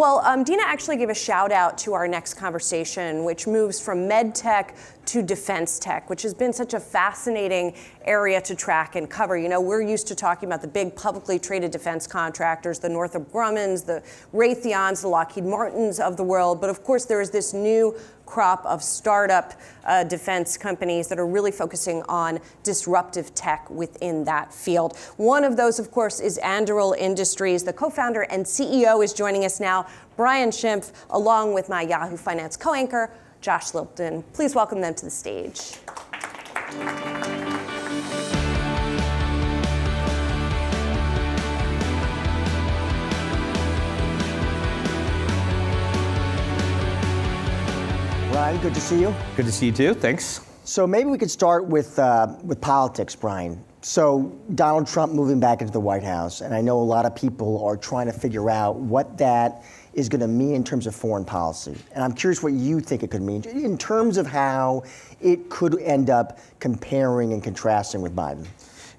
Well, Dina actually gave a shout out to our next conversation, which moves from med tech to defense tech, which has been such a fascinating area to track and cover. You know, we're used to talking about the big publicly traded defense contractors, the Northrop Grummans, the Raytheons, the Lockheed Martins of the world. But of course, there is this new crop of startup defense companies that are really focusing on disruptive tech within that field. One of those, of course, is Anduril Industries. The co-founder and CEO is joining us now, Brian Schimpf, along with my Yahoo Finance co-anchor, Josh Lipton. Please welcome them to the stage. Brian, good to see you. Good to see you too, thanks. So maybe we could start with politics, Brian. So Donald Trump moving back into the White House, and I know a lot of people are trying to figure out what that is going to mean in terms of foreign policy. And I'm curious what you think it could mean in terms of how it could end up comparing and contrasting with Biden.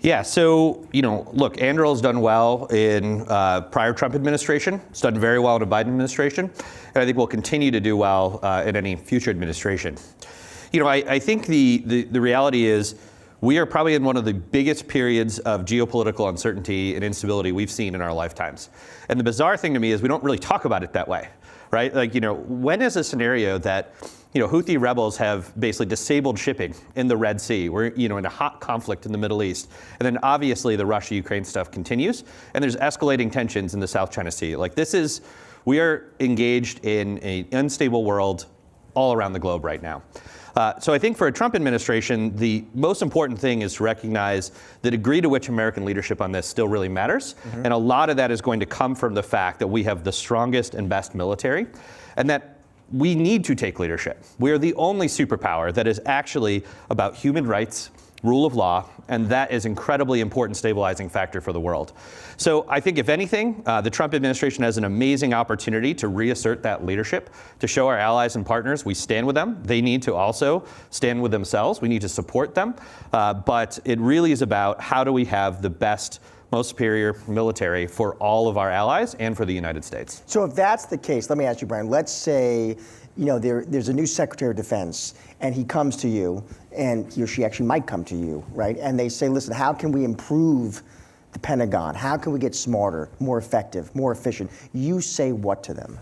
Yeah, so, look, Anduril's done well in prior Trump administration. It's done very well in a Biden administration. And I think will continue to do well in any future administration. I think the reality is we are probably in one of the biggest periods of geopolitical uncertainty and instability we've seen in our lifetimes. And the bizarre thing to me is we don't really talk about it that way, right? Like, when is a scenario that Houthi rebels have basically disabled shipping in the Red Sea? We're, in a hot conflict in the Middle East. And then obviously the Russia-Ukraine stuff continues. And there's escalating tensions in the South China Sea. Like we are engaged in an unstable world all around the globe right now. So I think for a Trump administration, the most important thing is to recognize the degree to which American leadership on this still really matters. Mm-hmm. And a lot of that is going to come from the fact that we have the strongest and best military, and that we need to take leadership. We are the only superpower that is actually about human rights, rule of law, and that is incredibly important stabilizing factor for the world. So I think if anything, the Trump administration has an amazing opportunity to reassert that leadership, to show our allies and partners we stand with them. They need to also stand with themselves. We need to support them. But it really is about how do we have the best, most superior military for all of our allies and for the United States. So if that's the case, let me ask you, Brian, let's say there's a new Secretary of Defense and he comes to you, and he or she actually might come to you, right? And they say, listen, how can we improve the Pentagon? How can we get smarter, more effective, more efficient? You say what to them?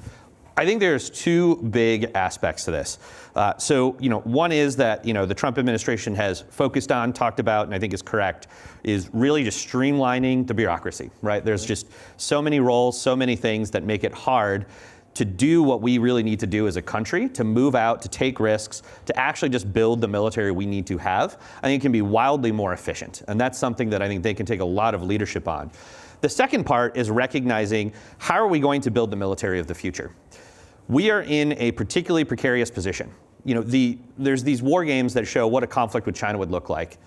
I think there's two big aspects to this. One is that, the Trump administration has focused on, talked about, and I think is correct, is really just streamlining the bureaucracy, right? There's just so many roles, so many things that make it hard to do what we really need to do as a country, to move out, to take risks, to actually just build the military we need to have. I think it can be wildly more efficient. And that's something that I think they can take a lot of leadership on. The second part is recognizing how are we going to build the military of the future? We are in a particularly precarious position. There's these war games that show what a conflict with China would look like.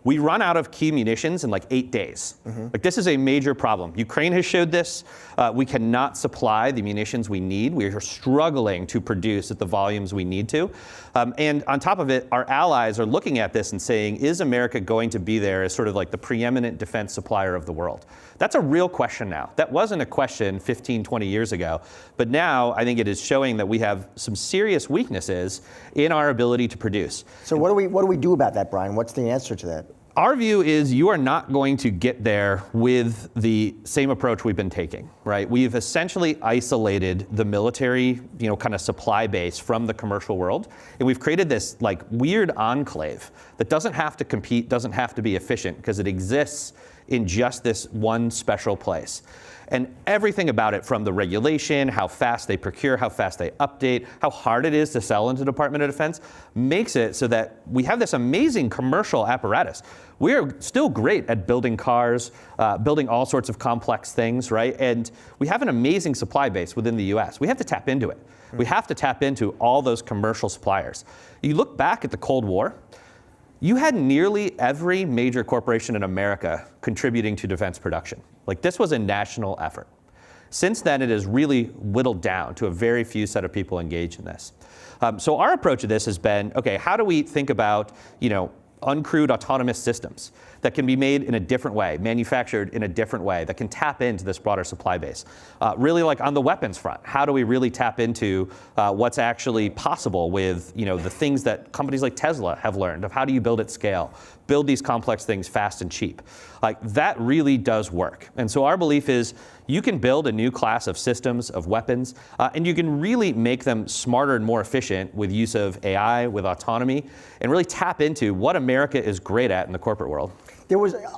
We run out of key munitions in like 8 days. Mm-hmm. Like this is a major problem. Ukraine has showed this. We cannot supply the munitions we need. We are struggling to produce at the volumes we need to. And on top of it, our allies are looking at this and saying, is America going to be there as sort of like the preeminent defense supplier of the world? That's a real question now. That wasn't a question 15, 20 years ago. But now I think it is showing that we have some serious weaknesses in our ability to produce. So what do we do about that, Brian? What's the answer to that? Our view is you are not going to get there with the same approach we've been taking, right? We've essentially isolated the military, kind of supply base from the commercial world. And we've created this like weird enclave that doesn't have to compete, doesn't have to be efficient because it exists in just this one special place. And everything about it, from the regulation, how fast they procure, how fast they update, how hard it is to sell into the Department of Defense, makes it so that we have this amazing commercial apparatus. We are still great at building cars, building all sorts of complex things, right? And we have an amazing supply base within the US. We have to tap into it. We have to tap into all those commercial suppliers. You look back at the Cold War, you had nearly every major corporation in America contributing to defense production. Like this was a national effort. Since then, it has really whittled down to a very few set of people engaged in this. So our approach to this has been, okay, how do we think about, uncrewed autonomous systems that can be made in a different way, manufactured in a different way, that can tap into this broader supply base. Really, like on the weapons front, how do we really tap into what's actually possible with the things that companies like Tesla have learned of how do you build at scale, build these complex things fast and cheap. Like that really does work. And so our belief is you can build a new class of systems, of weapons, and you can really make them smarter and more efficient with use of AI, with autonomy, and really tap into what America is great at in the corporate world.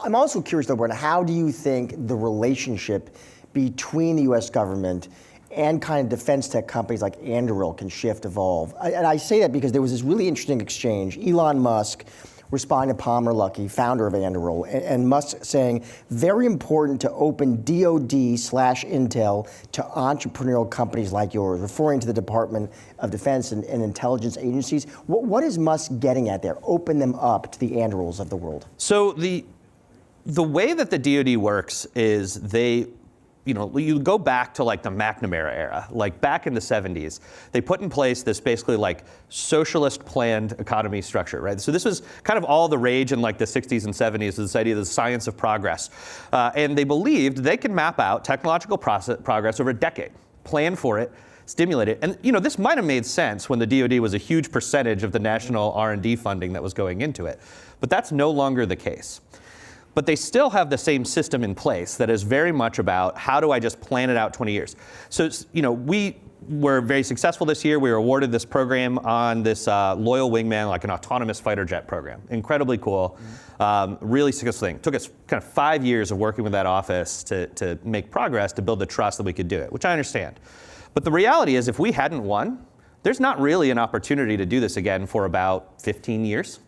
I'm also curious though, Brent, how do you think the relationship between the US government and kind of defense tech companies like Anduril can shift, evolve? And I say that because there was this really interesting exchange. Elon Musk responding to Palmer Luckey, founder of Anduril, and Musk saying, very important to open DoD/Intel to entrepreneurial companies like yours, referring to the Department of Defense and intelligence agencies. What is Musk getting at there? Open them up to the Andurils of the world. So the way that the DoD works is you go back to like the McNamara era, like back in the 70s, they put in place this basically like socialist planned economy structure, right? So this was kind of all the rage in like the 60s and 70s, this idea of the science of progress. And they believed they could map out technological progress over a decade, plan for it, stimulate it. And this might have made sense when the DoD was a huge percentage of the national R&D funding that was going into it. But that's no longer the case. But they still have the same system in place that is very much about how do I just plan it out 20 years. So, we were very successful this year. We were awarded this program on this Loyal Wingman, like an autonomous fighter jet program. Incredibly cool, really successful thing. Took us kind of 5 years of working with that office to make progress, to build the trust that we could do it, which I understand. But the reality is if we hadn't won, there's not really an opportunity to do this again for about 15 years.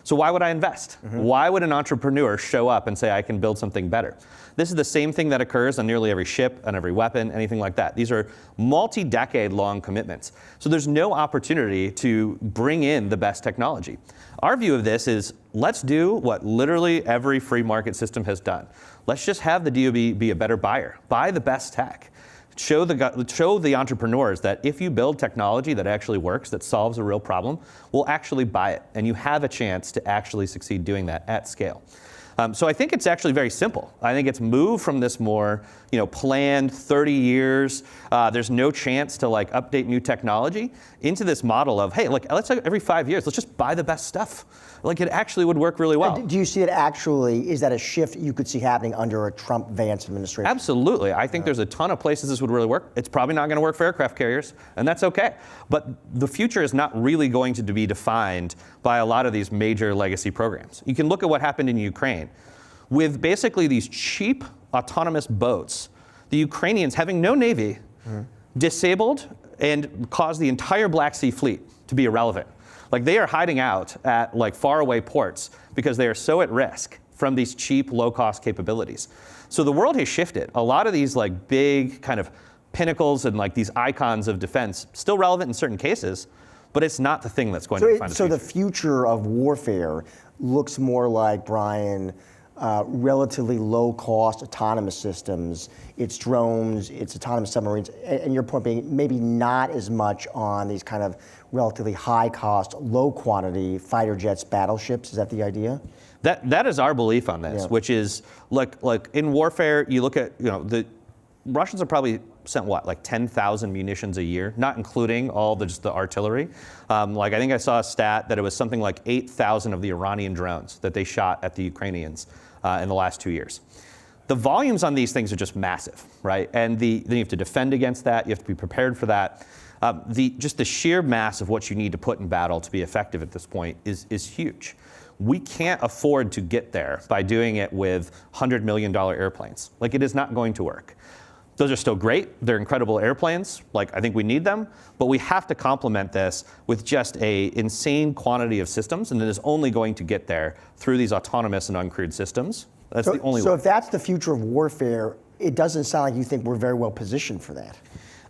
So why would I invest? Why would an entrepreneur show up and say, I can build something better? This is the same thing that occurs on nearly every ship, on every weapon, anything like that. These are multi-decade long commitments. So there's no opportunity to bring in the best technology. Our view of this is, let's do what literally every free market system has done. Let's just have the DoD be a better buyer. Buy the best tech. Show the entrepreneurs that if you build technology that actually works, that solves a real problem, we'll actually buy it. And you have a chance to actually succeed doing that at scale. So I think it's actually very simple. I think it's moved from this more planned 30 years, there's no chance to like update new technology, into this model of, hey, like let's every 5 years, let's just buy the best stuff. Like it actually would work really well. Do you see it actually, is that a shift you could see happening under a Trump-Vance administration? Absolutely. I think there's a ton of places this would really work. It's probably not going to work for aircraft carriers, and that's okay. But the future is not really going to be defined by a lot of these major legacy programs. You can look at what happened in Ukraine. With basically these cheap autonomous boats, the Ukrainians, having no navy, disabled and caused the entire Black Sea fleet to be irrelevant. Like they are hiding out at like faraway ports because they are so at risk from these cheap, low-cost capabilities. So the world has shifted. A lot of these like big kind of pinnacles and like these icons of defense, still relevant in certain cases, but it's not the thing that's going to define the future. So the future of warfare looks more like, Brian, relatively low-cost autonomous systems. It's drones, it's autonomous submarines, and your point being maybe not as much on these kind of relatively high-cost, low-quantity fighter jets, battleships. Is that the idea? That is our belief on this, which is like in warfare, you look at the Russians have probably sent what, like 10,000 munitions a year, not including all just the artillery. Like I think I saw a stat that it was something like 8,000 of the Iranian drones that they shot at the Ukrainians in the last 2 years. The volumes on these things are just massive, right? And then you have to defend against that. You have to be prepared for that. Just the sheer mass of what you need to put in battle to be effective at this point is huge. We can't afford to get there by doing it with $100 million airplanes. Like it is not going to work. Those are still great. They're incredible airplanes. Like I think we need them, but we have to complement this with just an insane quantity of systems, and it is only going to get there through these autonomous and uncrewed systems. That's the only way. So if that's the future of warfare, it doesn't sound like you think we're very well positioned for that.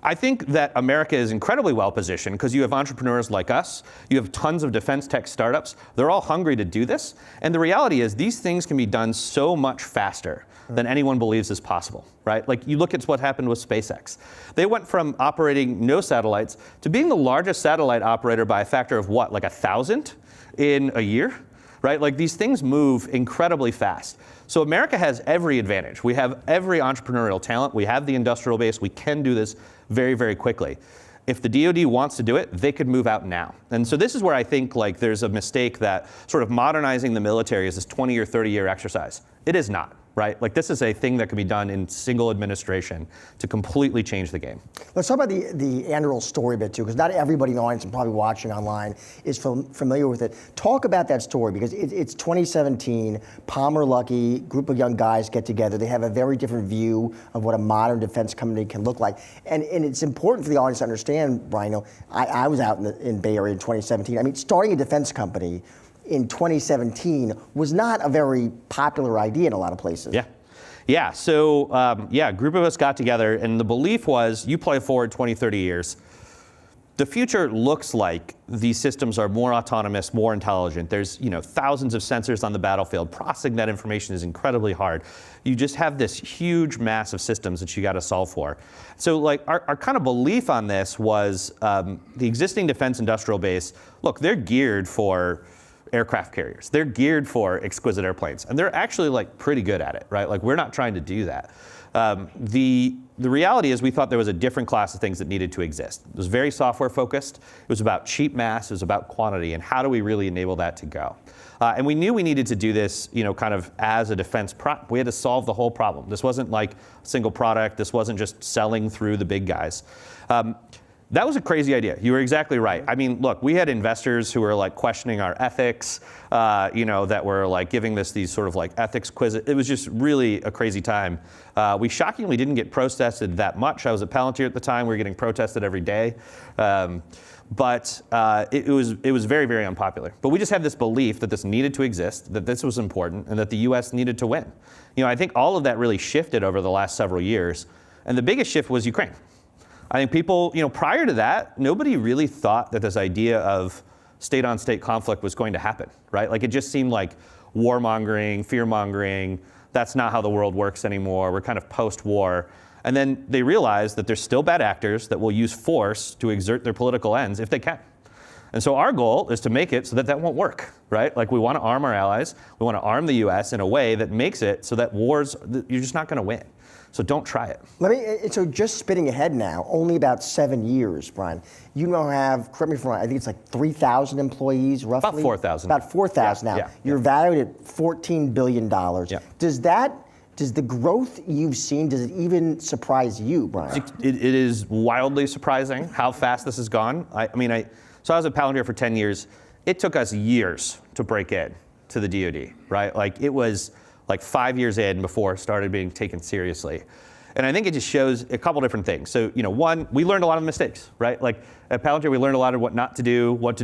I think that America is incredibly well positioned because you have entrepreneurs like us, you have tons of defense tech startups, they're all hungry to do this, and the reality is these things can be done so much faster than anyone believes is possible, right? Like you look at what happened with SpaceX. They went from operating no satellites to being the largest satellite operator by a factor of what, like 1,000 in a year? right? Like these things move incredibly fast. So America has every advantage. We have every entrepreneurial talent. We have the industrial base. We can do this very, very quickly. If the DoD wants to do it, they could move out now. And so this is where I think like there's a mistake that sort of modernizing the military is this 20 or 30-year exercise. It is not. Right? Like this is a thing that can be done in single administration to completely change the game. Let's talk about the Anduril story a bit too, because not everybody in the audience and probably watching online is familiar with it. Talk about that story, because it's 2017, Palmer Luckey, group of young guys get together. They have a very different view of what a modern defense company can look like. And it's important for the audience to understand, Brian, you know, I was out in Bay Area in 2017. I mean, starting a defense company in 2017 was not a very popular idea in a lot of places. Yeah. Yeah. So, a group of us got together, and the belief was you play forward 20, 30 years. The future looks like these systems are more autonomous, more intelligent. There's, you know, thousands of sensors on the battlefield. Processing that information is incredibly hard. You just have this huge mass of systems that you got to solve for. So, like, our kind of belief on this was the existing defense industrial base, look, they're geared for aircraft carriers. They're geared for exquisite airplanes, and they're actually like pretty good at it, right? Like we're not trying to do that. The reality is we thought there was a different class of things that needed to exist. It was very software focused. It was about cheap mass. It was about quantity, and how do we really enable that to go? And we knew we needed to do this, you know, kind of as a defense prop. We had to solve the whole problem. This wasn't like a single product. This wasn't just selling through the big guys. That was a crazy idea. You were exactly right. I mean, look, we had investors who were like questioning our ethics, you know, that were like giving us these sort of like ethics quizzes. It was just really a crazy time. We shockingly didn't get protested that much. I was at Palantir at the time. We were getting protested every day. But it was very, very unpopular. But we just had this belief that this needed to exist, that this was important, and that the US needed to win. You know, I think all of that really shifted over the last several years. And the biggest shift was Ukraine. I think people, you know, prior to that, nobody really thought that this idea of state-on-state conflict was going to happen, right? Like it just seemed like warmongering, fear-mongering. That's not how the world works anymore. We're kind of post-war. And then they realized that there's still bad actors that will use force to exert their political ends if they can. And so our goal is to make it so that that won't work, right? Like we want to arm our allies. We want to arm the US in a way that makes it so that wars, you're just not going to win. So don't try it. So just spinning ahead now, only about 7 years, Brian. You now have, correct me if I'm wrong, I think it's like 3,000 employees roughly? About 4,000. About 4,000 now. You're valued at $14 billion. Yeah. Does the growth you've seen, does it even surprise you, Brian? It is wildly surprising how fast this has gone. So I was at Palantir for 10 years. It took us years to break in to the DoD, right? Like it was like 5 years in before it started being taken seriously. And I think it just shows a couple different things. So, you know, one, we learned a lot of mistakes, right? Like at Palantir, we learned a lot of what not to do, what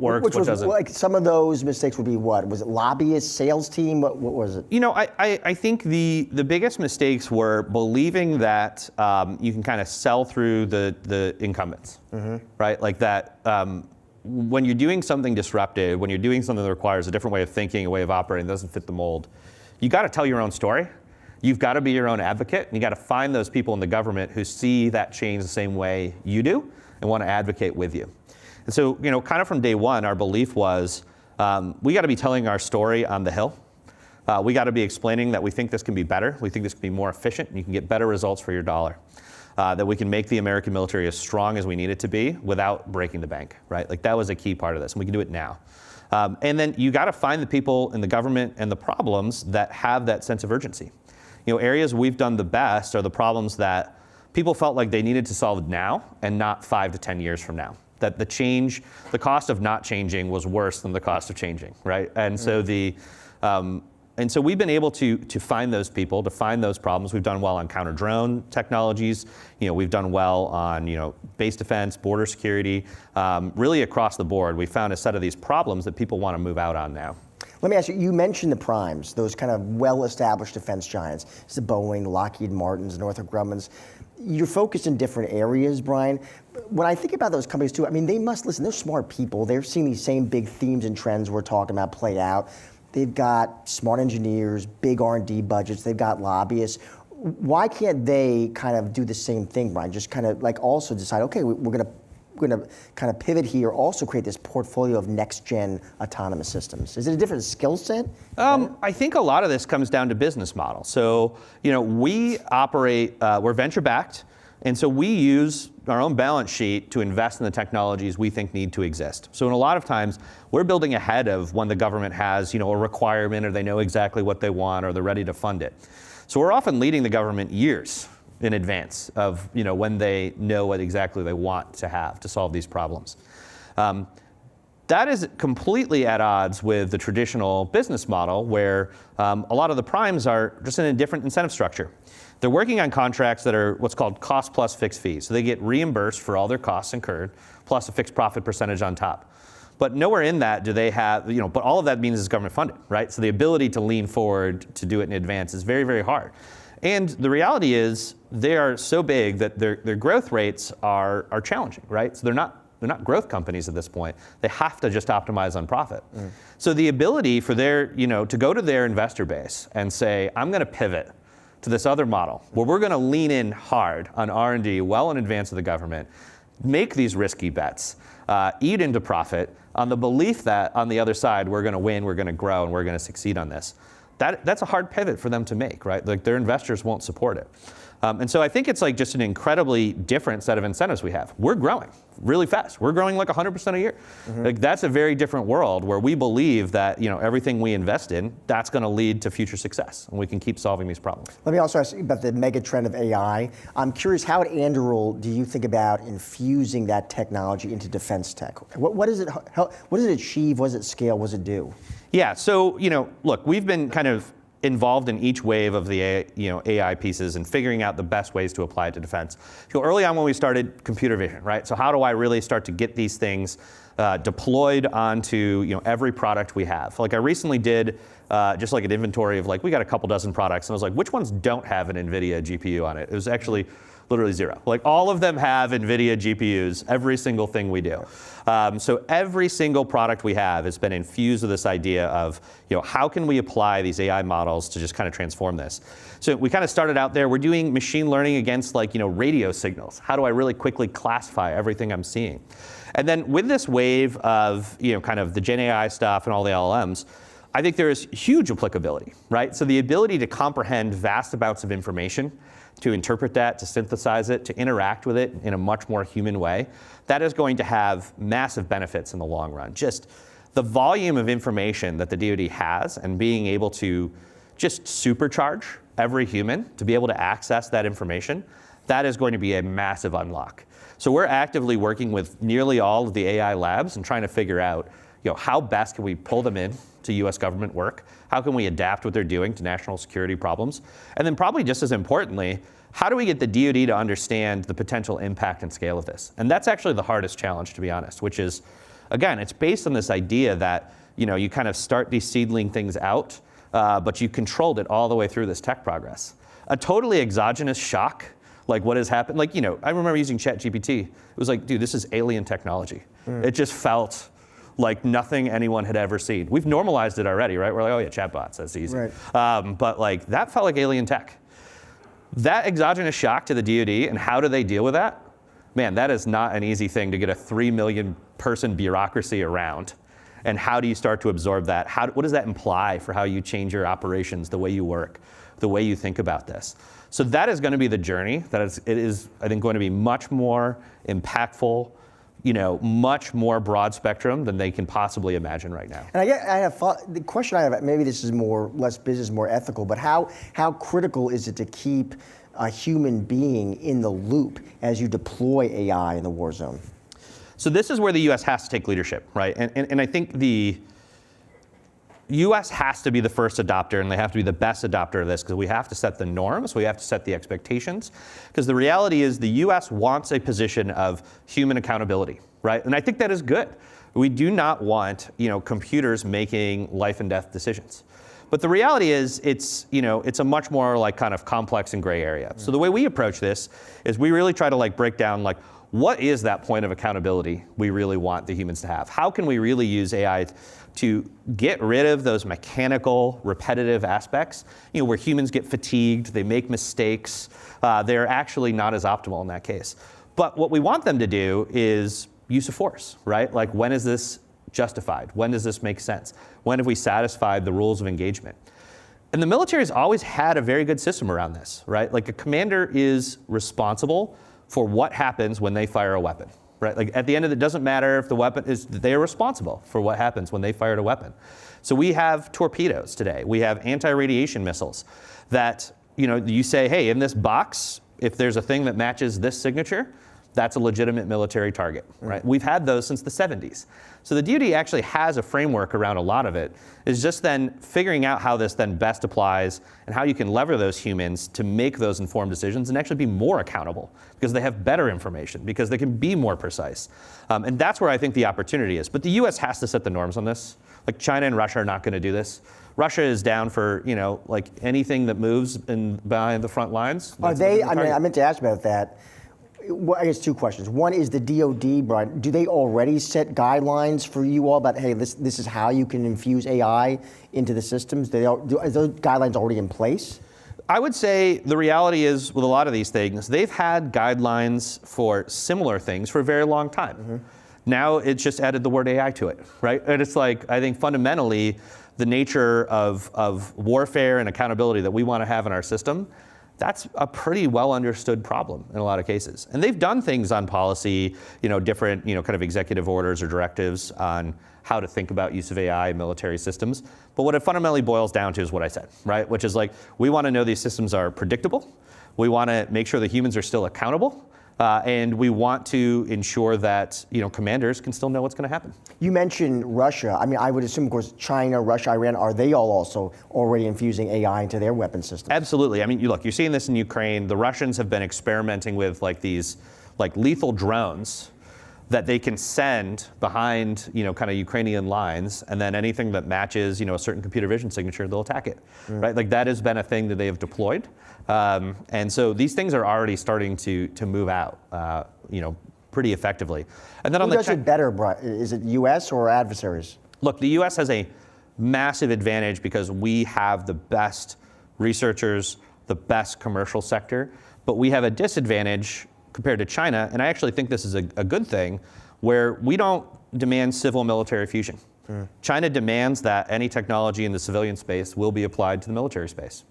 works, what doesn't. Like some of those mistakes would be what? Was it lobbyists, sales team? What was it? You know, I think the biggest mistakes were believing that you can kind of sell through the incumbents, right? Like that when you're doing something disruptive, when you're doing something that requires a different way of thinking, a way of operating that doesn't fit the mold, you got to tell your own story. You've got to be your own advocate, and you got to find those people in the government who see that change the same way you do and want to advocate with you. And so, you know, kind of from day one, our belief was we got to be telling our story on the Hill. We got to be explaining that we think this can be better. We think this can be more efficient, and you can get better results for your dollar. That we can make the American military as strong as we need it to be without breaking the bank, right? Like that was a key part of this, and we can do it now. And then you got to find the people in the government and the problems that have that sense of urgency. You know, areas we've done the best are the problems that people felt like they needed to solve now and not 5 to 10 years from now. That the cost of not changing was worse than the cost of changing, right? And so so we've been able to find those people, to find those problems. We've done well on counter-drone technologies. You know, we've done well on, you know, base defense, border security, really across the board. We found a set of these problems that people want to move out on now. Let me ask you, you mentioned the primes, those kind of well-established defense giants. It's the Boeing, Lockheed Martins, Northrop Grummans. You're focused in different areas, Brian. When I think about those companies too, I mean, they must listen, they're smart people. They're seeing these same big themes and trends we're talking about played out. They've got smart engineers, big R&D budgets, they've got lobbyists. Why can't they kind of do the same thing, Brian? Just kind of like also decide, okay, we're going to going to kind of pivot here, also create this portfolio of next-gen autonomous systems? Is it a different skill set? I think a lot of this comes down to business model. So, we operate, we're venture-backed, and so we use our own balance sheet to invest in the technologies we think need to exist. So in a lot of times, we're building ahead of when the government has, a requirement, or they know exactly what they want, or they're ready to fund it. So we're often leading the government years in advance of, when they know what exactly they want to have to solve these problems. That is completely at odds with the traditional business model, where a lot of the primes are just in a different incentive structure. They're working on contracts that are what's called cost plus fixed fees. So they get reimbursed for all their costs incurred, plus a fixed profit percentage on top. But nowhere in that do they have, but all of that means is government funded, right? So the ability to lean forward to do it in advance is very, very hard. And the reality is they are so big that their growth rates are challenging, right? So they're not growth companies at this point. They have to just optimize on profit. So the ability for their, to go to their investor base and say, I'm going to pivot to this other model where we're going to lean in hard on R&D well in advance of the government, make these risky bets, eat into profit on the belief that on the other side we're going to win, we're going to grow, and we're going to succeed on this. That's a hard pivot for them to make, right? Like their investors won't support it. And so I think it's like just an incredibly different set of incentives we have. We're growing really fast. We're growing like 100% a year. Like that's a very different world where we believe that everything we invest in, that's going to lead to future success, and we can keep solving these problems. Let me also ask you about the mega trend of AI. I'm curious, how at Anduril do you think about infusing that technology into defense tech? What does it achieve? What does it scale? What does it do? Yeah. So look, we've been kind of involved in each wave of the AI pieces and figuring out the best ways to apply it to defense. Early on when we started computer vision, right? So how do I really start to get these things deployed onto every product we have? Like I recently did just like an inventory of we got a couple dozen products, and I was like, which ones don't have an NVIDIA GPU on it? It was actually literally zero. Like all of them have NVIDIA GPUs, every single thing we do. So every single product we have has been infused with this idea of, how can we apply these AI models to just kind of transform this? So we kind of started out there, we're doing machine learning against radio signals. How do I really quickly classify everything I'm seeing? And then with this wave of, kind of the Gen AI stuff and all the LLMs, I think there is huge applicability, right? So the ability to comprehend vast amounts of information, to interpret that, to synthesize it, to interact with it in a much more human way, that is going to have massive benefits in the long run. Just the volume of information that the DoD has and being able to just supercharge every human to be able to access that information, that is going to be a massive unlock. So we're actively working with nearly all of the AI labs and trying to figure out how best can we pull them in to US government work? How can we adapt what they're doing to national security problems? And then probably just as importantly, how do we get the DoD to understand the potential impact and scale of this? And that's actually the hardest challenge, to be honest, which is, again, it's based on this idea that you kind of start these seedling things out, but you controlled it all the way through this tech progress. A totally exogenous shock, like what has happened, I remember using ChatGPT. It was like, dude, this is alien technology. It just felt like nothing anyone had ever seen. We've normalized it already, right? We're like, oh yeah, chatbots, that's easy. Right. But that felt like alien tech. That exogenous shock to the DoD and how do they deal with that? Man, that is not an easy thing to get a 3 million person bureaucracy around. And how do you start to absorb that? What does that imply for how you change your operations, the way you work, the way you think about this? So that is going to be the journey. It is, I think, going to be much more impactful, much more broad spectrum than they can possibly imagine right now. And the question I have, maybe this is less business, more ethical, but how critical is it to keep a human being in the loop as you deploy AI in the war zone? So this is where the US has to take leadership, right? And I think the US has to be the first adopter, and they have to be the best adopter of this, because we have to set the norms, we have to set the expectations, because the reality is the US wants a position of human accountability, right? And I think that is good. We do not want, computers making life and death decisions. But the reality is it's a much more kind of complex and gray area. So the way we approach this is we really try to break down what is that point of accountability we really want the humans to have? How can we really use AI to get rid of those mechanical, repetitive aspects, where humans get fatigued, they make mistakes, they're actually not as optimal in that case. But what we want them to do is use of force, right? Like, when is this justified? When does this make sense? When have we satisfied the rules of engagement? And the military has always had a very good system around this, right? Like, a commander is responsible for what happens when they fire a weapon, right? Like, at the end of it, doesn't matter if the weapon is, they are responsible for what happens when they fired a weapon. So we have torpedoes today. We have anti-radiation missiles that, you say, hey, in this box, if there's a thing that matches this signature, that's a legitimate military target, right? We've had those since the 70s. So the DoD actually has a framework around a lot of it. It's just then figuring out how this then best applies and how you can lever those humans to make those informed decisions and actually be more accountable because they have better information, because they can be more precise. And that's where I think the opportunity is. But the US has to set the norms on this. Like, China and Russia are not going to do this. Russia is down for, like, anything that moves behind the front lines. Are they, I meant to ask about that. Well, I guess two questions. One is the DoD, Brian, do they already set guidelines for you all about, hey, this is how you can infuse AI into the systems? Are those guidelines already in place? I would say the reality is, with a lot of these things, they've had guidelines for similar things for a very long time. Now it's just added the word AI to it, right? And it's like, I think fundamentally, the nature of warfare and accountability that we want to have in our system, that's a pretty well understood problem in a lot of cases. And they've done things on policy, different, kind of executive orders or directives on how to think about use of AI in military systems. But what it fundamentally boils down to is what I said, right? Which is like, we want to know these systems are predictable. We want to make sure the humans are still accountable. And we want to ensure that commanders can still know what's going to happen. You mentioned Russia. I mean, I would assume, of course, China, Russia, Iran, are they all also already infusing AI into their weapon systems? Absolutely. I mean, you're seeing this in Ukraine. The Russians have been experimenting with these lethal drones that they can send behind kind of Ukrainian lines, and then anything that matches a certain computer vision signature, they'll attack it, right? Like, that has been a thing that they have deployed, and so these things are already starting to move out, pretty effectively. And then Who does it better, Brian? Is it U.S. or adversaries? Look, the U.S. has a massive advantage because we have the best researchers, the best commercial sector, but we have a disadvantage compared to China, and I actually think this is a good thing, where we don't demand civil-military fusion. China demands that any technology in the civilian space will be applied to the military space.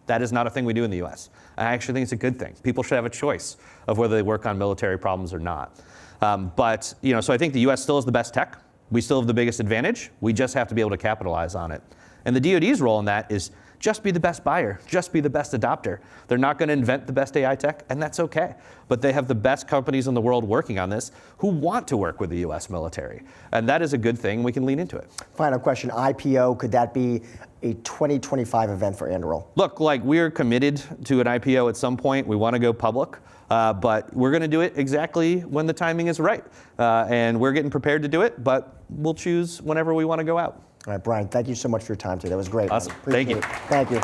That is not a thing we do in the US. I actually think it's a good thing. People should have a choice of whether they work on military problems or not. But so I think the US still has the best tech. We still have the biggest advantage. We just have to be able to capitalize on it. And the DoD's role in that is just be the best buyer, just be the best adopter. They're not going to invent the best AI tech, and that's okay. But they have the best companies in the world working on this who want to work with the US military. And that is a good thing. We can lean into it. Final question, IPO, could that be a 2025 event for Anduril? Look, we're committed to an IPO at some point. We want to go public. But we're going to do it exactly when the timing is right. And we're getting prepared to do it, but we'll choose whenever we want to go out. All right, Brian, thank you so much for your time today. That was great. Awesome. Thank you. Thank you.